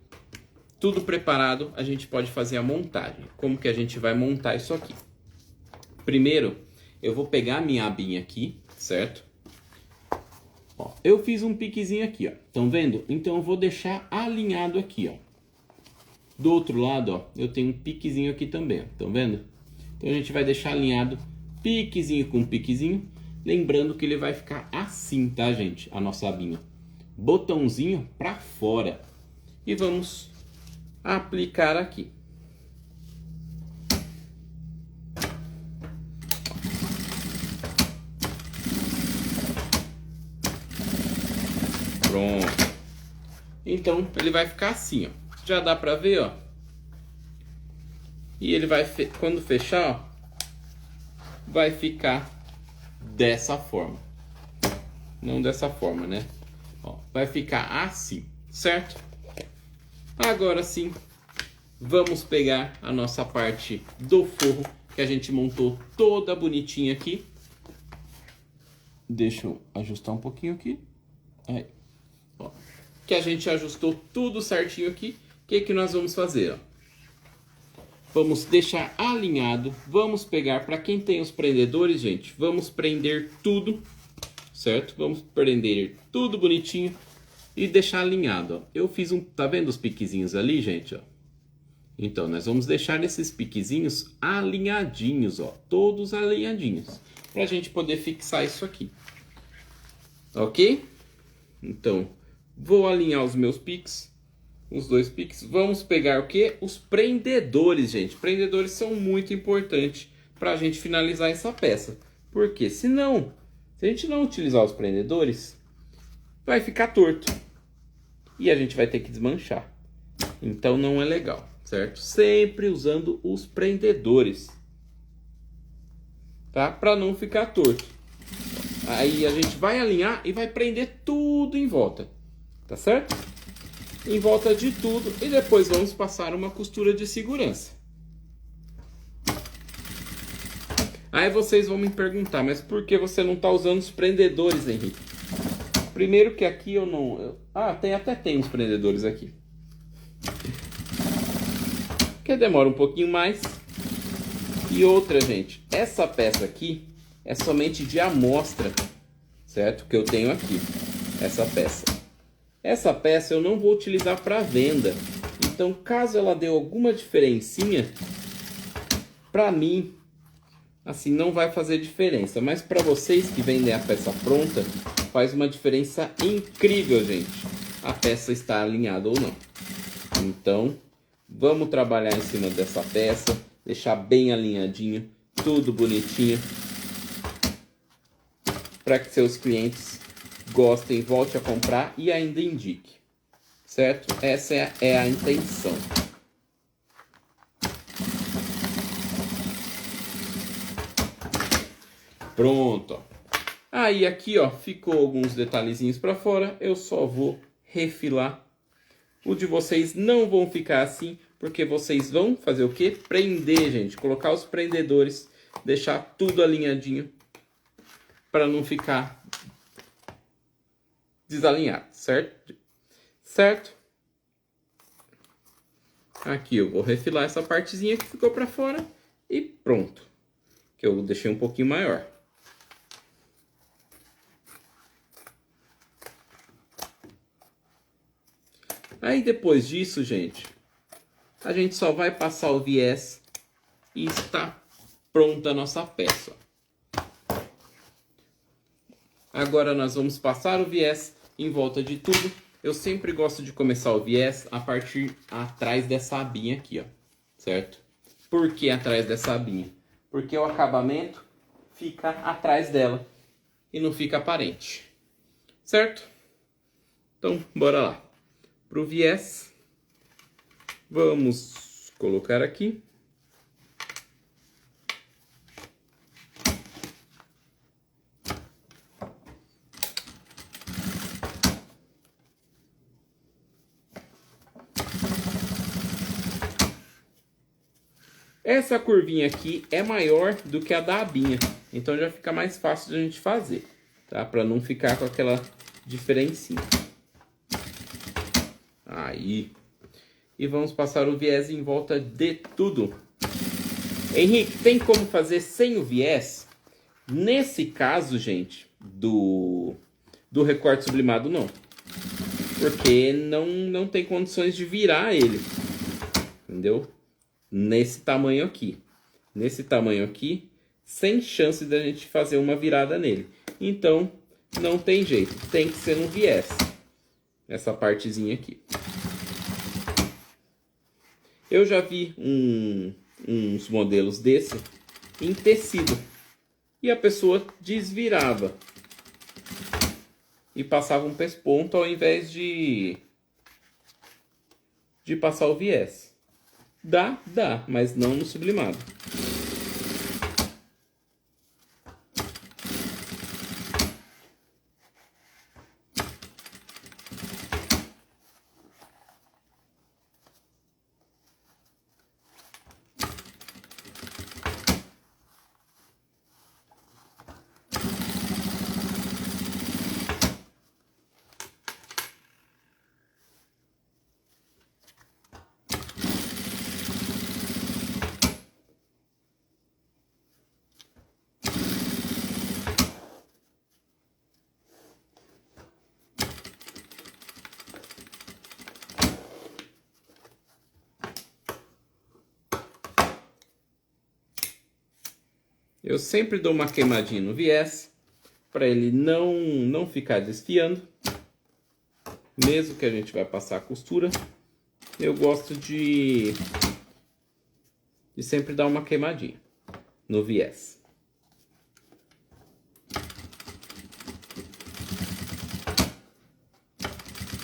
Tudo preparado, a gente pode fazer a montagem. Como que a gente vai montar isso aqui? Primeiro, eu vou pegar a minha abinha aqui, certo? Ó, eu fiz um piquezinho aqui, ó. Estão vendo? Então eu vou deixar alinhado aqui, ó. Do outro lado, ó, eu tenho um piquezinho aqui também, ó. Estão vendo? Então a gente vai deixar alinhado piquezinho com piquezinho. Lembrando que ele vai ficar assim, tá, gente? A nossa abinha. Botãozinho pra fora. E vamos aplicar aqui. Pronto. Então ele vai ficar assim, ó. Já dá pra ver, ó. E ele vai, quando fechar, ó, vai ficar dessa forma. Não dessa forma, né? Ó, vai ficar assim, certo? Agora sim, vamos pegar a nossa parte do forro que a gente montou toda bonitinha aqui. Deixa eu ajustar um pouquinho aqui. Aí. Ó, que a gente ajustou tudo certinho aqui. O que que nós vamos fazer, ó? Vamos deixar alinhado. Vamos pegar, para quem tem os prendedores, gente, vamos prender tudo, certo? Vamos prender tudo bonitinho e deixar alinhado, ó. Eu fiz um, tá vendo os piquezinhos ali, gente, ó? Então, nós vamos deixar esses piquezinhos alinhadinhos, ó. Todos alinhadinhos. Pra gente poder fixar isso aqui. Ok? Então, vou alinhar os meus piques. Os 2 piques. Vamos pegar o que? Os prendedores, gente. Prendedores são muito importantes pra gente finalizar essa peça. Porque senão, se a gente não utilizar os prendedores, vai ficar torto. E a gente vai ter que desmanchar. Então não é legal, certo? Sempre usando os prendedores, tá? Para não ficar torto. Aí a gente vai alinhar e vai prender tudo em volta, tá certo? Em volta de tudo e depois vamos passar uma costura de segurança. Aí vocês vão me perguntar, mas por que você não está usando os prendedores, Henrique? Primeiro que aqui eu não... até tem uns prendedores aqui. Que demora um pouquinho mais. E outra, gente, essa peça aqui é somente de amostra, certo? Que eu tenho aqui, essa peça. Essa peça eu não vou utilizar para venda. Então, caso ela dê alguma diferencinha, para mim, assim, não vai fazer diferença. Mas para vocês que vendem a peça pronta, faz uma diferença incrível, gente. A peça está alinhada ou não. Então, vamos trabalhar em cima dessa peça. Deixar bem alinhadinho, tudo bonitinho. Para que seus clientes gostem, volte a comprar e ainda indique. Certo? Essa é a intenção. Pronto, ó. Aí aqui, ó, ficou alguns detalhezinhos para fora. Eu só vou refilar. O de vocês não vão ficar assim, porque vocês vão fazer o quê? Prender, gente. Colocar os prendedores, deixar tudo alinhadinho para não ficar desalinhado, certo? Certo? Aqui eu vou refilar essa partezinha que ficou para fora e pronto. Que eu deixei um pouquinho maior. Aí depois disso, gente, a gente só vai passar o viés e está pronta a nossa peça. Agora nós vamos passar o viés em volta de tudo. Eu sempre gosto de começar o viés a partir atrás dessa abinha aqui, ó, certo? Por que atrás dessa abinha? Porque o acabamento fica atrás dela e não fica aparente, certo? Então, bora lá. Para o viés, vamos colocar aqui. Essa curvinha aqui é maior do que a da abinha, então já fica mais fácil de a gente fazer, tá? Para não ficar com aquela diferencinha. Aí. E vamos passar o viés em volta de tudo. Henrique, tem como fazer sem o viés? Nesse caso, gente, do recorte sublimado, não. Porque não tem condições de virar ele, entendeu? Nesse tamanho aqui. Nesse tamanho aqui, sem chance da gente fazer uma virada nele. Então, não tem jeito. Tem que ser no viés. Essa partezinha aqui. Eu já vi uns modelos desse em tecido. E a pessoa desvirava. E passava um pesponto ao invés de passar o viés. Dá, mas não no sublimado. Eu sempre dou uma queimadinha no viés, para ele não ficar desfiando. Mesmo que a gente vai passar a costura, eu gosto de sempre dar uma queimadinha no viés.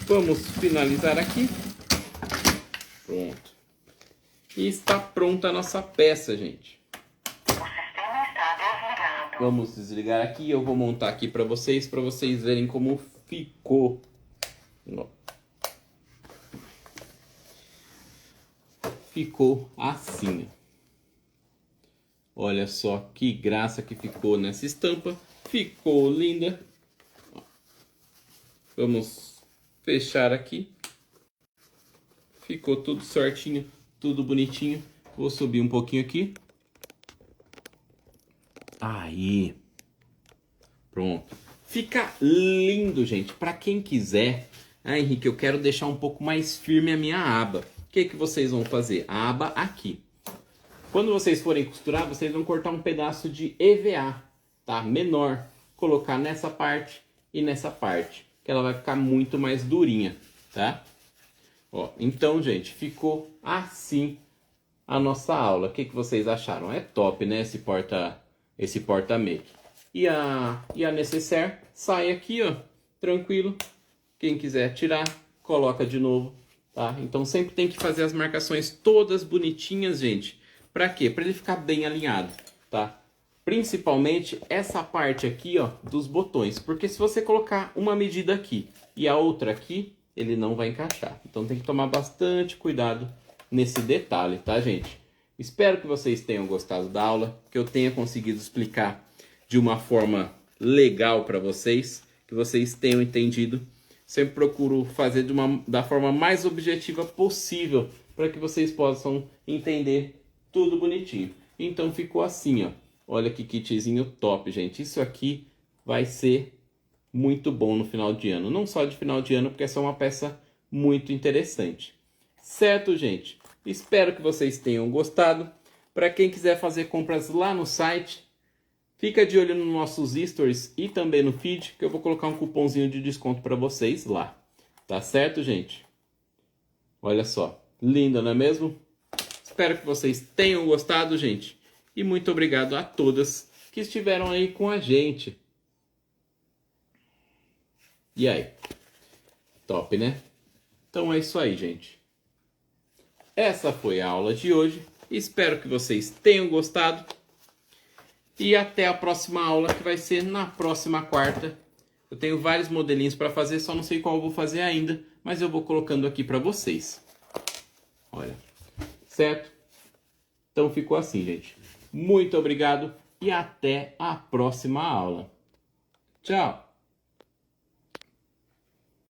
Vamos finalizar aqui. Pronto. E está pronta a nossa peça, gente. Vamos desligar aqui, eu vou montar aqui para vocês verem como ficou. Ficou assim. Olha só que graça que ficou nessa estampa. Ficou linda. Vamos fechar aqui. Ficou tudo certinho, tudo bonitinho. Vou subir um pouquinho aqui. Aí. Pronto. Fica lindo, gente. Para quem quiser. Ah, Henrique, eu quero deixar um pouco mais firme a minha aba. O que vocês vão fazer? A aba aqui. Quando vocês forem costurar, vocês vão cortar um pedaço de EVA, tá? Menor. Colocar nessa parte e nessa parte. Que ela vai ficar muito mais durinha, tá? Ó, então, gente, ficou assim a nossa aula. O que vocês acharam? É top, né? Esse porta-make. E a necessaire sai aqui, ó, tranquilo. Quem quiser tirar, coloca de novo, tá? Então sempre tem que fazer as marcações todas bonitinhas, gente. Pra quê? Pra ele ficar bem alinhado, tá? Principalmente essa parte aqui, ó, dos botões. Porque se você colocar uma medida aqui e a outra aqui, ele não vai encaixar. Então tem que tomar bastante cuidado nesse detalhe, tá, gente? Espero que vocês tenham gostado da aula, que eu tenha conseguido explicar de uma forma legal para vocês, que vocês tenham entendido. Sempre procuro fazer da forma mais objetiva possível, para que vocês possam entender tudo bonitinho. Então ficou assim, ó. Olha que kitzinho top, gente. Isso aqui vai ser muito bom no final de ano. Não só de final de ano, porque essa é uma peça muito interessante. Certo, gente? Espero que vocês tenham gostado. Para quem quiser fazer compras lá no site, fica de olho nos nossos stories e também no feed, que eu vou colocar um cupomzinho de desconto para vocês lá. Tá certo, gente? Olha só, linda, não é mesmo? Espero que vocês tenham gostado, gente. E muito obrigado a todas que estiveram aí com a gente. E aí? Top, né? Então é isso aí, gente. Essa foi a aula de hoje. Espero que vocês tenham gostado. E até a próxima aula, que vai ser na próxima quarta. Eu tenho vários modelinhos para fazer, só não sei qual eu vou fazer ainda, mas eu vou colocando aqui para vocês. Olha, certo? Então ficou assim, gente. Muito obrigado e até a próxima aula. Tchau!